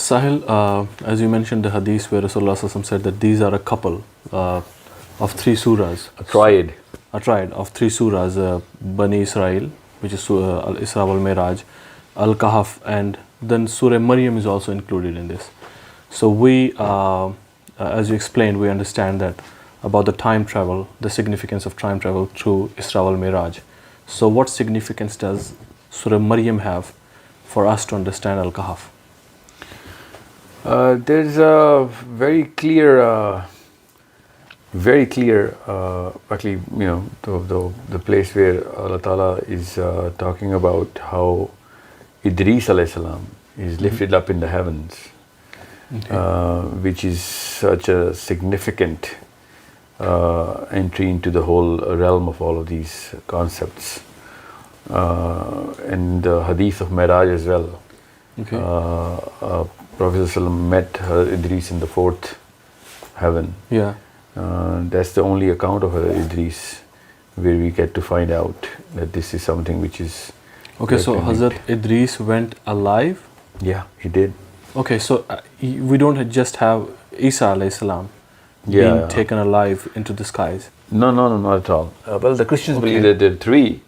Sahil, as you mentioned the hadith where Rasulullah Sallallahu Alaihi Wasallam said that these are a couple of three surahs. A triad. A triad of three surahs, Bani Israel, which is Al-Isra wal-Miraj, Al-Kahf, and then Surah Maryam is also included in this. So we, as you explained, we understand that about the time travel, the significance of time travel through Isra wal-Miraj. So what significance does Surah Maryam have for us to understand Al-Kahf? There's a very clear, actually, the place where Allah Ta'ala is talking about how Idris alayhi salam is lifted up in the heavens, which is such a significant entry into the whole realm of all of these concepts. And the hadith of Miraj as well. Prophet ﷺ met Idris in the fourth heaven. That's the only account of Idris where we get to find out that this is something which is... Okay, so Hazrat Idris went alive? Yeah, he did. Okay, so we don't just have Isa alayhi salam being taken alive into the skies? No, not at all. Well, the Christians believe that there are three.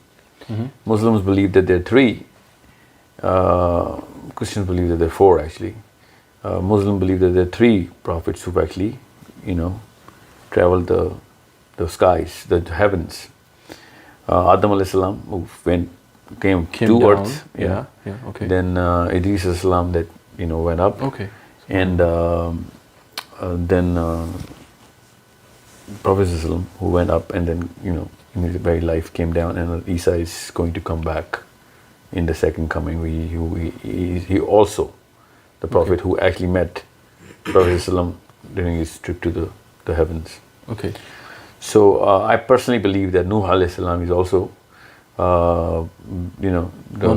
Muslims believe that there are three. Christians believe that there are four, actually. Muslims believe that there are three prophets who've actually, traveled the skies, the heavens. Adam alayhi salam, who came to down. earth. Okay. Then Idris alayhi salam that, went up. Okay. And then Prophet alayhi salam, who went up and then, in his very life came down, and Isa is going to come back in the second coming. He also, the Prophet who actually met Prophet ﷺ during his trip to the heavens. Okay. So I personally believe that Nuh alayhi salam is also, one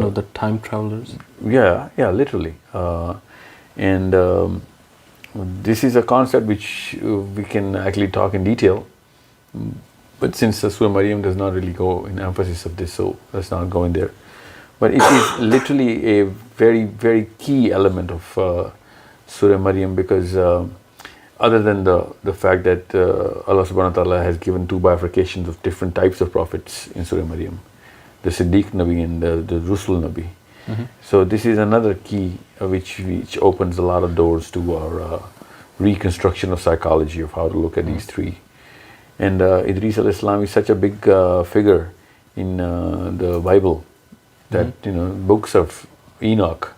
of the time travelers. Yeah, literally. And this is a concept which we can actually talk in detail. But since Surah Maryam does not really go in emphasis of this, so let's not go in there. But it is literally a very, very key element of Surah Maryam, because other than the fact that Allah subhanahu wa ta'ala has given two bifurcations of different types of prophets in Surah Maryam, the Siddiq Nabi and the Rusul Nabi. So this is another key which opens a lot of doors to our reconstruction of psychology of how to look at these three. And Idris alayhi salam is such a big figure in the Bible that books of Enoch,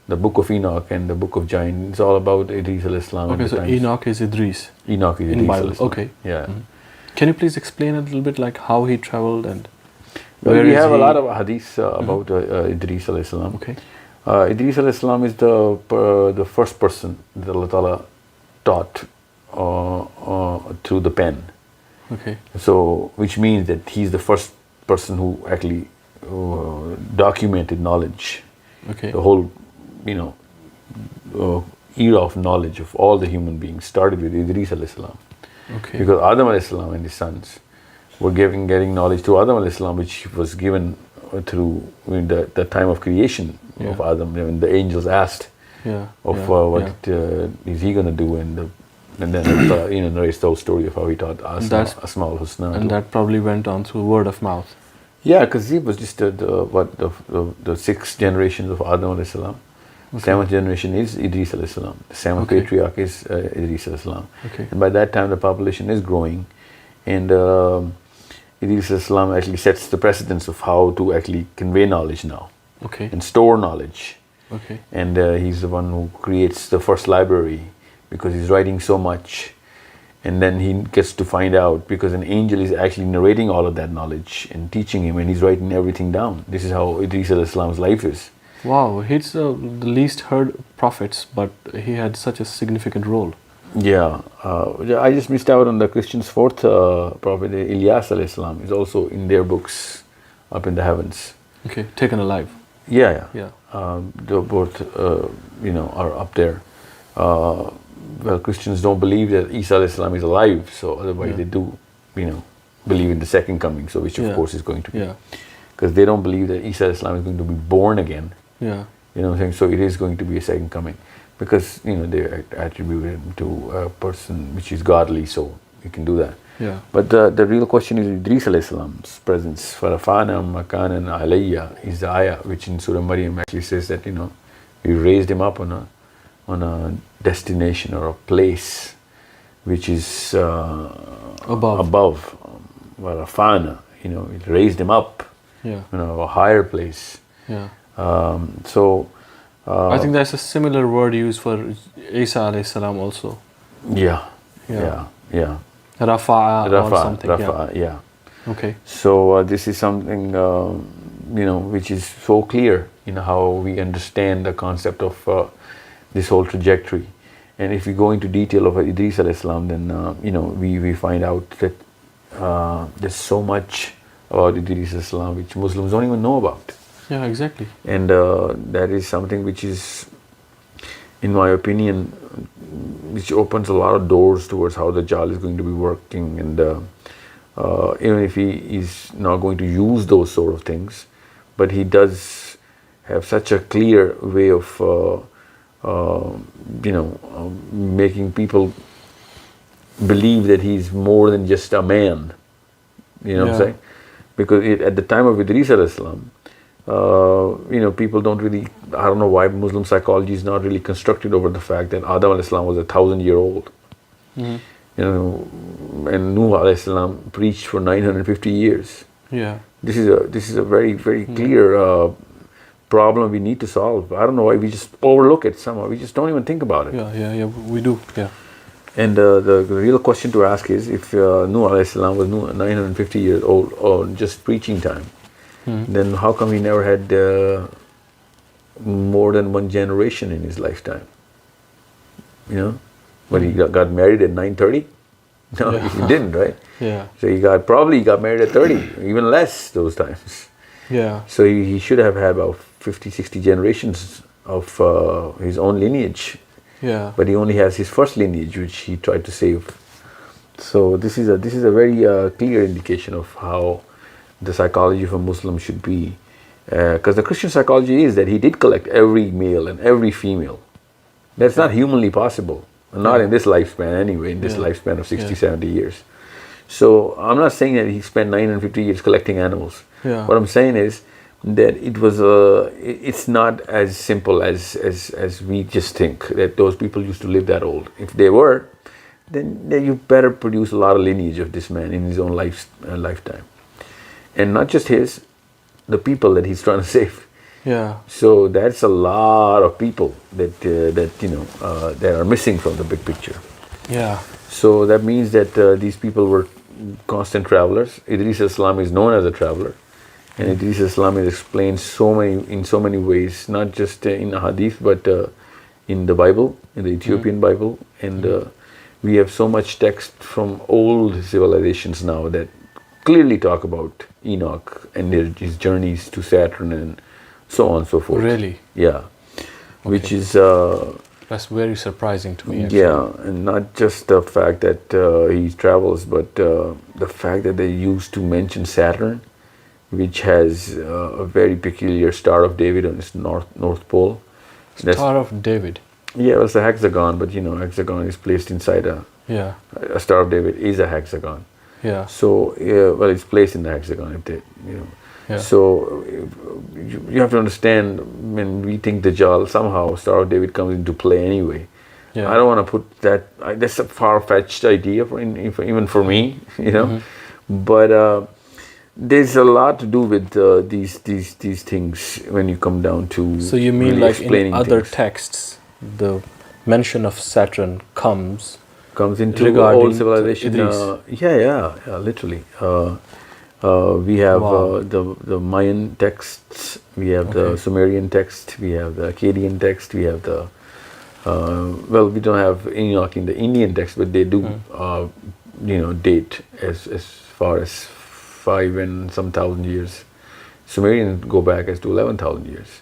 the book of Enoch and the book of Giant, it's all about Idris alayhi salam. Okay, so Enoch is Idris. Enoch is Idris in Bible. alayhi salam. Okay. Yeah. Can you please explain a little bit like how he traveled and well, we have a lot of hadiths about Idris alayhi salam. Okay. Idris alayhi salam is the first person that Allah Ta'ala taught through the pen. Okay. So, which means that he's the first person who actually documented knowledge. Okay. The whole, era of knowledge of all the human beings started with Idris alayhi salam. Okay. Because Adam alayhi salam and his sons were getting knowledge to Adam alayhi salam, which was given through the time of creation of Adam, when the angels asked what is he going to do, and then narrates the whole story of how he taught Asma al-Husna. And that probably went on through word of mouth. Yeah, because he was just the sixth generations of Adam alayhi salam. Okay. Seventh generation is Idris alayhi salam. The seventh patriarch is Idris alayhi salam. Okay. And by that time the population is growing, and Idris alayhi salam actually sets the precedence of how to actually convey knowledge now. Okay. And store knowledge. Okay. And he's the one who creates the first library, because he's writing so much, and then he gets to find out, because an angel is actually narrating all of that knowledge and teaching him, and he's writing everything down. This is how Idris alayhi salam's life is. Wow, he's the least heard prophets, but he had such a significant role. Yeah, I just missed out on the Christians' fourth prophet, Ilyas alayhi salam, is also in their books up in the heavens. Okay, taken alive. Yeah. They both, are up there. Well, Christians don't believe that Isa alayhi salam is alive, so otherwise they do, believe in the second coming, so which of course is going to be. Because they don't believe that Isa alayhi salam is going to be born again. Yeah. You know what I'm saying? So it is going to be a second coming. because they attribute him to a person which is godly, so you can do that. Yeah. But the real question is Idris alayhi salam's presence. Farafana makanan alayya is the ayah which in Surah Maryam actually says that we raised him up on a destination or a place which is above Farafana. It raised him up. Yeah. A higher place. Yeah. I think that's a similar word used for Isa alayhi salam also. Yeah. Rafa'a or something. Yeah. Okay. So this is something which is so clear in how we understand the concept of this whole trajectory. And if we go into detail of Idris alayhi salam, then we find out that there's so much about Idris alayhi salam which Muslims don't even know about. Yeah, exactly. And that is something which is, in my opinion, which opens a lot of doors towards how the Dajjal is going to be working. And even if he is not going to use those sort of things, but he does have such a clear way of making people believe that he's more than just a man. You know what I'm saying? Because at the time of Idris alayhi salam, people don't really, I don't know why Muslim psychology is not really constructed over the fact that Adam alayhi salam was 1,000-year-old. Mm-hmm. And Nuh alayhi salam preached for 950 years. Yeah. This is a very, very clear problem we need to solve. I don't know why we just overlook it somehow. We just don't even think about it. Yeah, we do. Yeah. And the real question to ask is, if Nuh alayhi salam was 950 years old on just preaching time, then how come he never had more than one generation in his lifetime? But he got married at 930? No, he didn't, right? Yeah. So he got married at 30, even less those times. Yeah. So he should have had about 50, 60 generations of his own lineage. Yeah. But he only has his first lineage, which he tried to save. So this is a very clear indication of how the psychology of a Muslim should be. Because the Christian psychology is that he did collect every male and every female. That's not humanly possible. Not in this lifespan anyway, in this lifespan of 60, 70 years. So I'm not saying that he spent 950 years collecting animals. Yeah. What I'm saying is that it's not as simple as we just think, that those people used to live that old. If they were, then you better produce a lot of lineage of this man in his own lifetime. And not just the people that he's trying to save. Yeah. So that's a lot of people that are missing from the big picture. Yeah. So that means that these people were constant travelers. Idris alayhi salam is known as a traveler, and Idris alayhi salam is explained in so many ways, not just in a hadith, but in the Bible, in the Ethiopian Bible, and we have so much text from old civilizations now that clearly talk about Enoch and his journeys to Saturn and so on and so forth. Really? Yeah. Which is that's very surprising to me, actually. Yeah, and not just the fact that he travels, but the fact that they used to mention Saturn, which has a very peculiar Star of David on its north pole. Star of David. Yeah, well, it's a hexagon, but hexagon is placed inside a Star of David is a hexagon. Yeah. So it's placed in the hexagon. Yeah. So you have to understand, when we think Dajjal, somehow Star of David comes into play anyway. Yeah. I don't want to put that. That's a far-fetched idea even for me, But there's a lot to do with these things when you come down to. So you mean, really like in other things. texts, the mention of Saturn comes into old civilization. Literally. We have the Mayan texts, we have the Sumerian text, we have the Akkadian text, we have the we don't have Enoch in the Indian text, but they do date as far as 5 and some thousand years. Sumerians go back as to 11,000 years,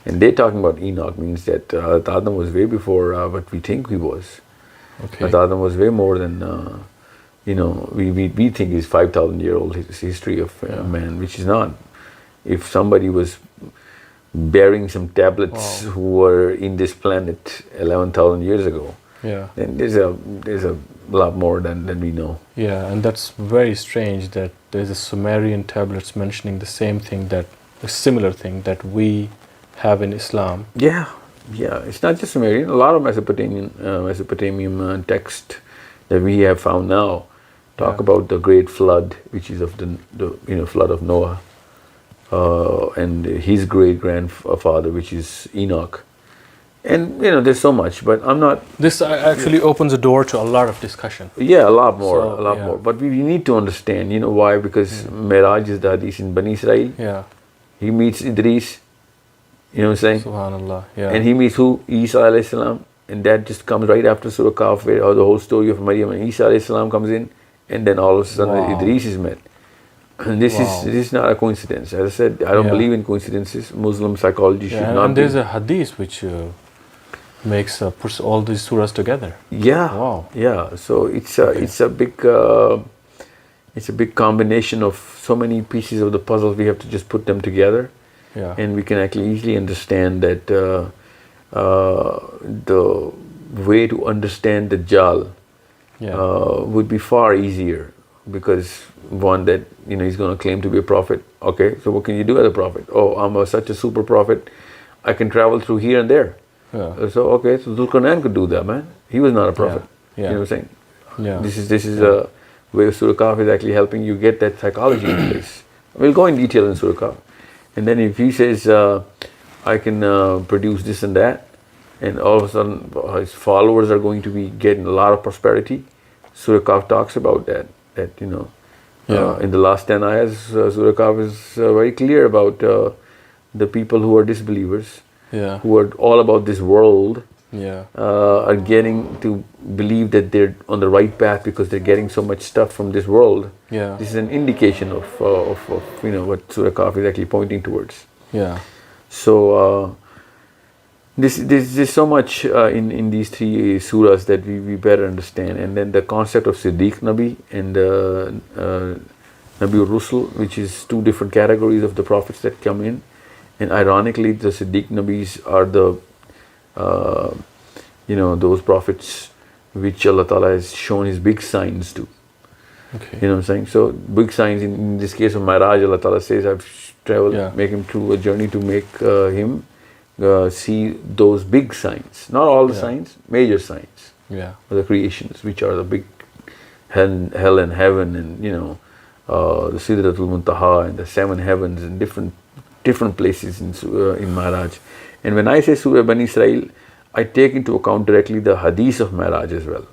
and they're talking about Enoch means that Adam was way before what we think he was. Adam was way more than. We think is 5,000-year-old history of man, which is not. If somebody was bearing some tablets who were in this planet 11,000 years ago. Yeah. Then there's a lot more than we know. Yeah, and that's very strange that there's a Sumerian tablets mentioning the same thing, that a similar thing that we have in Islam. Yeah, it's not just Sumerian. A lot of Mesopotamian text that we have found now talk about the great flood, which is of the flood of Noah, and his great grandfather, which is Enoch. And there's so much, but I'm not. This actually opens a door to a lot of discussion. Yeah, a lot more, So, more. But we need to understand, why? Because Miraj is the hadith in Bani Israel. Yeah. He meets Idris. You know what I'm saying? Subhanallah. Yeah. And he meets who? Isa alayhi salam. And that just comes right after Surah Kahf, where the whole story of Maryam and Isa alayhi salam comes in, and then all of a sudden Idris is met. And this is not a coincidence. As I said, I don't believe in coincidences. Muslim psychology should not. And there's a hadith which puts all these surahs together. Yeah. Wow. Yeah. So it's a big combination of so many pieces of the puzzle. We have to just put them together. Yeah. And we can actually easily understand that the way to understand Dajjal would be far easier, because one, that he's going to claim to be a prophet. Okay, so what can you do as a prophet? Oh, I'm such a super prophet, I can travel through here and there. Yeah. So okay, so Dhul-Qarnain could do that, man. He was not a prophet. Yeah. You know what I'm saying? Yeah. This is a way Surah Kahf is actually helping you get that psychology in place. We'll go in detail in Surah Kahf. And then if he says, I can produce this and that, and all of a sudden his followers are going to be getting a lot of prosperity, Surah Kahf talks about that. In the last 10 ayahs, Surah Kahf is very clear about the people who are disbelievers, who are all about this world, are getting to believe that they're on the right path because they're getting so much stuff from this world. Yeah. This is an indication of what Surah Kahf is actually pointing towards. Yeah. So there's so much in these three surahs that we better understand. And then the concept of Siddiq Nabi and Nabi Rusul, which is two different categories of the prophets that come in. And ironically, the Siddiq Nabis are the those prophets which Allah Ta'ala has shown His big signs to. Okay. You know what I'm saying? So big signs in this case of Miraj, Allah Ta'ala says, I've traveled, make him through a journey to make him see those big signs. Not all the signs, major signs. Yeah. The creations, which are the big hell and heaven, and the Sidratul Muntaha and the seven heavens and different places in Miraj. And when I say Surah Bani Israel, I take into account directly the hadith of Miraj as well.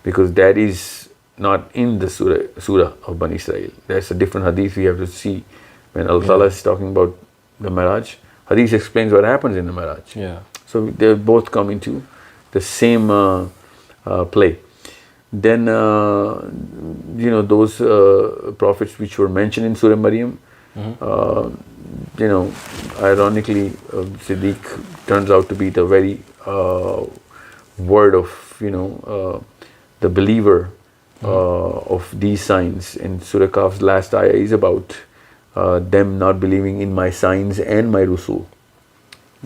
Because that is not in the surah of Bani Israel. There's a different hadith we have to see. When Allah Ta'ala is talking about the Miraj, hadith explains what happens in the Miraj. Yeah. So they both come into the same play. Then, those prophets which were mentioned in Surah Maryam, ironically, Siddiq turns out to be the very word of, the believer of these signs. And Surah Kahf's last ayah is about them not believing in my signs and my Rusul.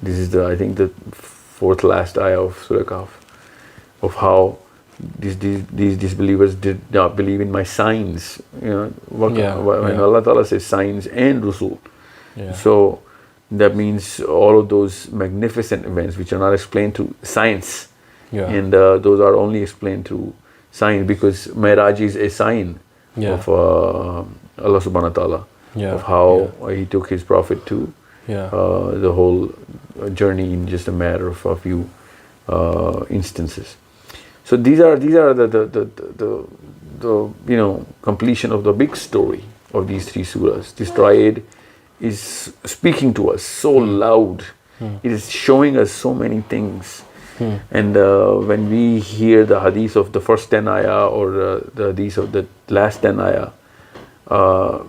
This is I think the fourth last ayah of Surah Kahf, of how these disbelievers did not believe in my signs. When Allah Ta'ala says signs and Rusul. So that means all of those magnificent events which are not explained through science, and those are only explained through science, because Mi'raj is a sign of Allah Subhanahu wa Ta'ala, of how He took His Prophet to the whole journey in just a matter of a few instances. So these are the completion of the big story of these three surahs. This triad is speaking to us so loud. It is showing us so many things. And when we hear the hadith of the first 10 ayah or the hadith of the last 10 ayah,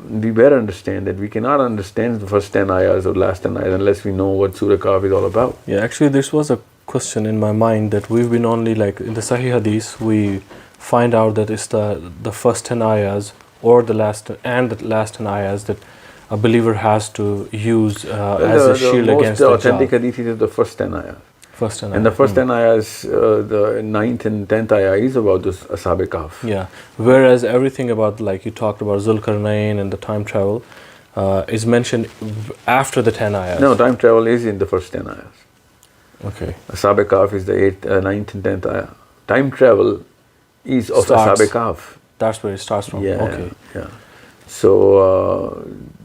we better understand that we cannot understand the first 10 ayahs or last 10 ayahs unless we know what Surah Kahf is all about. Yeah, actually this was a question in my mind, that we've been only in the Sahih Hadith, we find out that it's the first 10 ayahs or the last 10 ayahs that a believer has to use Well, as a shield the most against authentic Dajjal? hadith is the first 10 ayahs. First and And the first 10 ayahs, the 9th and 10th ayah is about this Al-Kahf. Yeah. Whereas everything about, like you talked about Zulkarnain and the time travel, is mentioned after the 10 ayahs. No, time travel is in the first 10 ayahs. Okay. Al-Kahf is the 9th and 10th ayah. Time travel is of Starts. Al-Kahf. That's where it starts from. Yeah, Okay. yeah. So,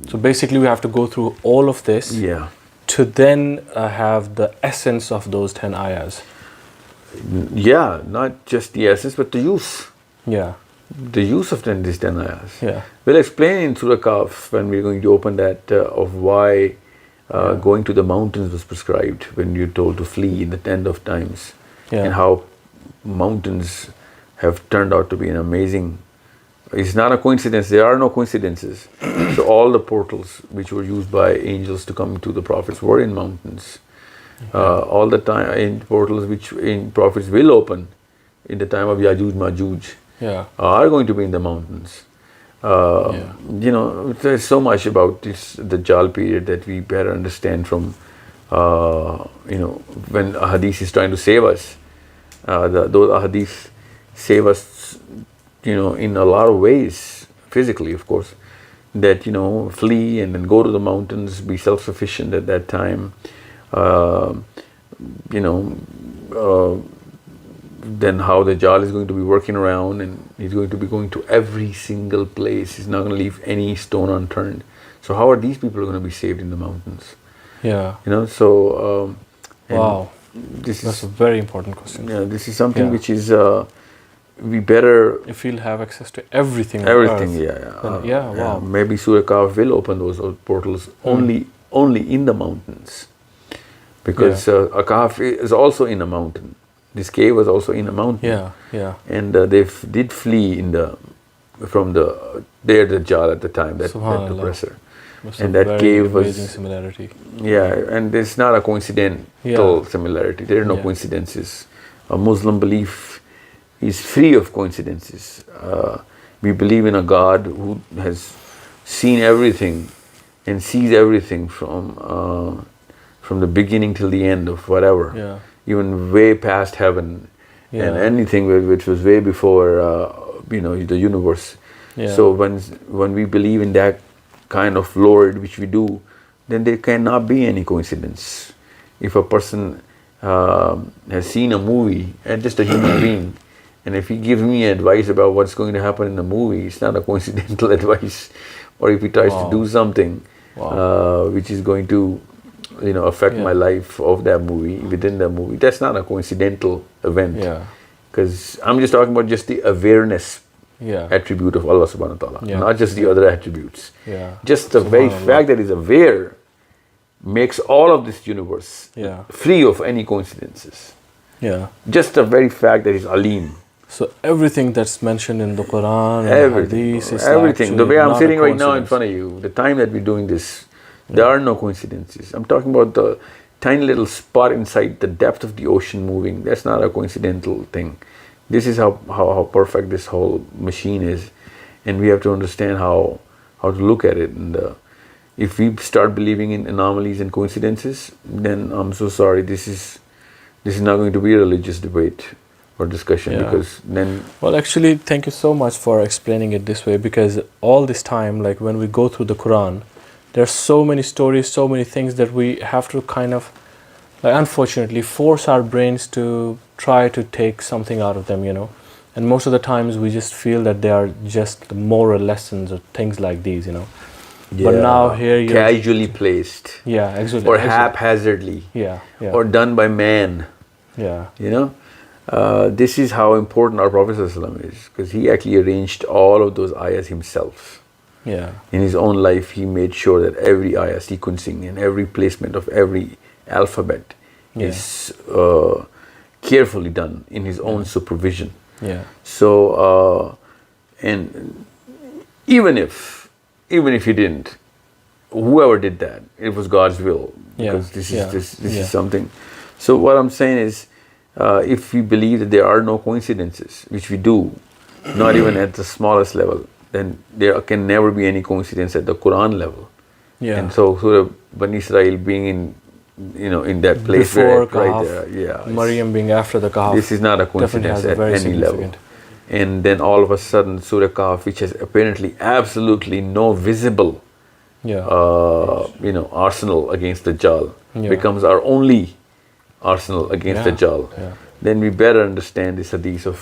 So basically, we have to go through all of this yeah. to then have the essence of those 10 ayahs. Yeah, not just the essence, but the use. Yeah. The use of these 10 ayahs. Yeah. We'll explain in Surah Kahf when we're going to open that of why going to the mountains was prescribed when you're told to flee in the end of times. Yeah. And how mountains have turned out to be an amazing. It's not a coincidence. There are no coincidences. So all the portals which were used by angels to come to the prophets were in mountains. All the time in portals which in prophets will open in the time of Yajuj Majuj Yeah. are going to be in the mountains. You know, there's so much about this the Dajjal period that we better understand from you know, when a hadith is trying to save us. Those hadiths save us, you know, in a lot of ways, physically of course, that, you know, flee and then go to the mountains, be self-sufficient at that time, you know, then how the Dajjal is going to be working around and he's going to be going to every single place. He's not going to leave any stone unturned. So how are these people going to be saved in the mountains? Yeah. You know, so Wow. this That's a is very important question. this is something Yeah. which is we better If we'll have access to everything. on everything. Earth, Yeah, then wow. Maybe Surah Kahf will open those portals only in the mountains, because Al-Kahf is also in a mountain. This cave was also in a mountain. Yeah. Yeah. And they did flee from the Dajjal at the time, that Subhanallah. oppressor. That's And a that very cave was amazing similarity. and it's not a coincidental Yeah. similarity. There are no Yeah. coincidences. A Muslim belief is free of coincidences. We believe in a God who has seen everything and sees everything from the beginning till the end of whatever. Yeah. Even way past heaven Yeah. and anything which was way before you know, the universe. Yeah. So when we believe in that kind of Lord, which we do, then there cannot be any coincidence. If a person has seen a movie and just a human being, and if he gives me advice about what's going to happen in the movie, it's not a coincidental advice. Or if he tries to do something which is going to, you know, affect my life of that movie, within that movie, that's not a coincidental event. Yeah. Because I'm just talking about just the awareness Yeah. attribute of Allah subhanahu wa ta'ala, Yeah. not just the other attributes. Yeah. Just the very Subhanallah. fact that he's aware makes all of this universe free of any coincidences. Yeah. Just the very fact that he's Alim. So everything that's mentioned in the Quran and Everything. Hadith is Everything. The actually way I'm not a sitting right now in coincidence. front of you, the time that we're doing this, there are no coincidences. I'm talking about the tiny little spot inside the depth of the ocean moving. That's not a coincidental thing. This is how perfect this whole machine is. And we have to understand how to look at it. And if we start believing in anomalies and coincidences, then I'm so sorry, this is not going to be a religious debate or discussion, because then... Well, actually, thank you so much for explaining it this way, because all this time, like when we go through the Quran, there's so many stories, so many things that we have to kind of, like, unfortunately, force our brains to try to take something out of them, you know. And most of the times we just feel that they are just the moral lessons or things like these, you know. But now here you're... Casually placed. Yeah, exactly. Or haphazardly. Yeah, yeah. Or done by man. Yeah. You know? This is how important our Prophet ﷺ is, because he actually arranged all of those ayahs himself. Yeah. In his own life, he made sure that every ayah sequencing and every placement of every alphabet is carefully done in his own supervision. Yeah. So, and even if he didn't, whoever did that, it was God's will, because this is something. So what I'm saying is, if we believe that there are no coincidences, which we do, not even at the smallest level, then there can never be any coincidence at the Quran level. Yeah. And so Surah Bani Israel being in that place Before right Kahf, there, yeah. Maryam being after the Kahf. This is not a definitely coincidence has a at very any level. significant. And then all of a sudden, Surah Kahf, which has apparently absolutely no visible, Yeah. arsenal against Dajjal, Yeah. becomes our only arsenal against Yeah. Dajjal. Yeah. Then we better understand this hadith of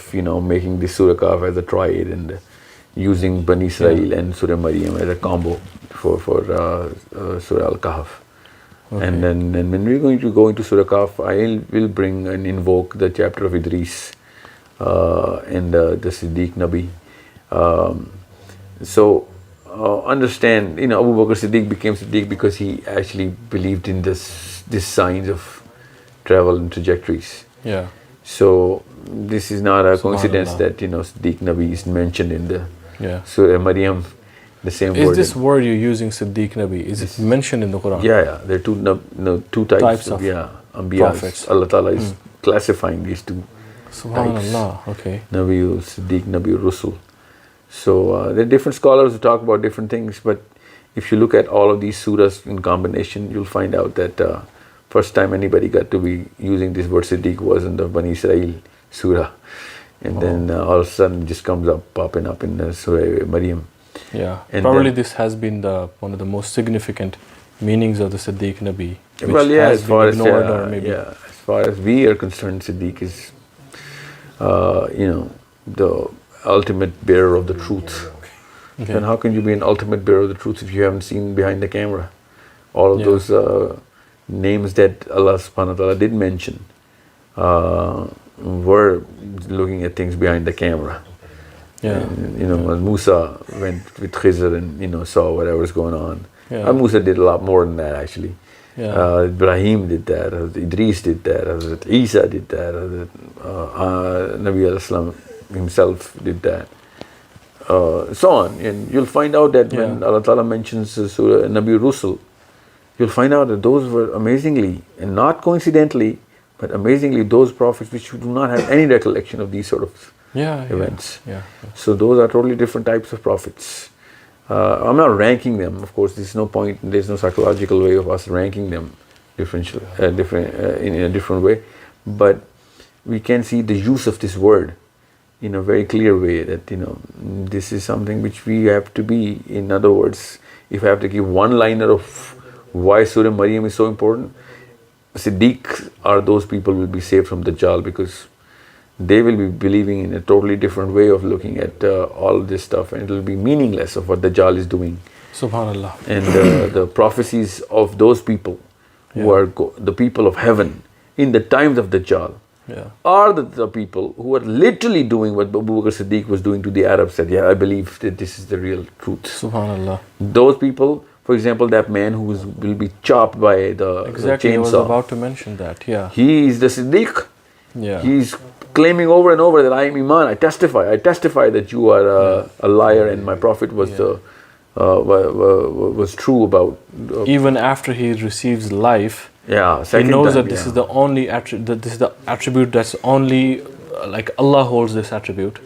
making this Surah Kahf as a triad and using Bani Israel and Surah Maryam as a combo for Surah Al-Kahf. Okay. And then when we're going to go into Surah Kahf, I will bring and invoke the chapter of Idris and the Siddiq Nabi. Understand, Abu Bakr Siddiq became Siddiq because he actually believed in this signs of travel and trajectories. Yeah. So this is not a coincidence Subhanallah. that Siddiq Nabi is mentioned in the Yeah. Surah Maryam, the same Is word. this word you're using, Siddiq Nabi, is it mentioned in the Quran? Yeah. There are two types of Anbiyas. prophets. Allah Ta'ala is classifying these two Subhanallah. Okay. Nabiul Siddiq, Nabiul Rusul. So there are different scholars who talk about different things, but if you look at all of these surahs in combination, you'll find out that first time anybody got to be using this word Siddiq was in the Bani Israel surah. And then all of a sudden it just comes up, popping up in the Surah Maryam. Yeah. And Probably then- this has been one of the most significant meanings of the Siddiq Nabi, which Well, yeah, has as far been as ignored or maybe. as far as we are concerned, Siddiq is, the ultimate bearer of the truth. Okay. Then how can you be an ultimate bearer of the truth if you haven't seen behind the camera? All of those names that Allah Subhanahu wa Taala did mention were looking at things behind the camera. Yeah. And, when Musa went with Khizr and saw whatever was going on. Yeah. Musa did a lot more than that actually. Yeah. Ibrahim did that, Idris did that, Isa did that, Nabi al-Islam himself did that, so on. And you'll find out that when Allah Ta'ala mentions Surah Nabi Rusul, you'll find out that those were amazingly, and not coincidentally, but amazingly those prophets which do not have any recollection of these sort of events. Yeah. So those are totally different types of prophets. I'm not ranking them, of course. There's no point. There's no psychological way of us ranking them in a different way. But we can see the use of this word in a very clear way. That this is something which we have to be. In other words, if I have to give one liner of why Surah Maryam is so important, Siddiq are those people who will be saved from Dajjal, because they will be believing in a totally different way of looking at all this stuff, and it will be meaningless of what Dajjal is doing. Subhanallah. And the prophecies of those people who are the people of heaven in the times of Dajjal are the people who are literally doing what Abu Bakr Siddiq was doing to the Arabs, said, I believe that this is the real truth. Subhanallah. Those people, for example, that man who will be chopped by the Exactly, chainsaw. I was about to mention that. Yeah. He is the Siddiq. Yeah. He's claiming over and over that I am Iman. I testify that you are a liar and my prophet was was true about. Even after he receives life, he knows that this is the only attribute that's only like Allah holds this attribute.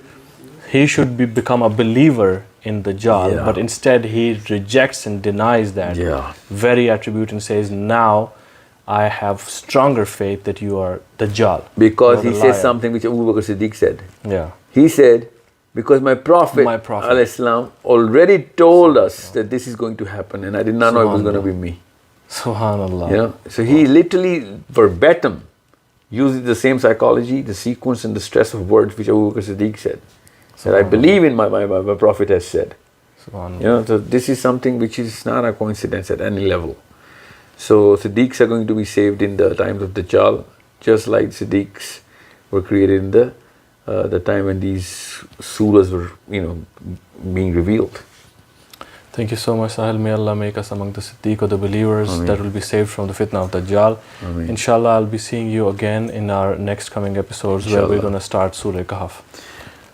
He should become a believer in Dajjal, but instead he rejects and denies that very attribute and says, now I have stronger faith that you are Dajjal. Because he says something which Abu Bakr Siddiq said. Yeah. He said, because my Prophet ﷺ already told us that this is going to happen, and I did not know it was going to be me. Subhanallah. So he literally verbatim uses the same psychology, the sequence and the stress of words which Abu Bakr Siddiq said. That I believe in my Prophet has said. So this is something which is not a coincidence at any level. So Siddiqs are going to be saved in the times of Dajjal, just like Siddiqs were created in the time when these surahs were, being revealed. Thank you so much, Sahil. May Allah make us among the Siddiq or the believers that will be saved from the fitna of Dajjal. Ameen. Inshallah, I'll be seeing you again in our next coming episodes where we're going to start Surah Kahf.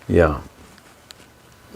Yeah.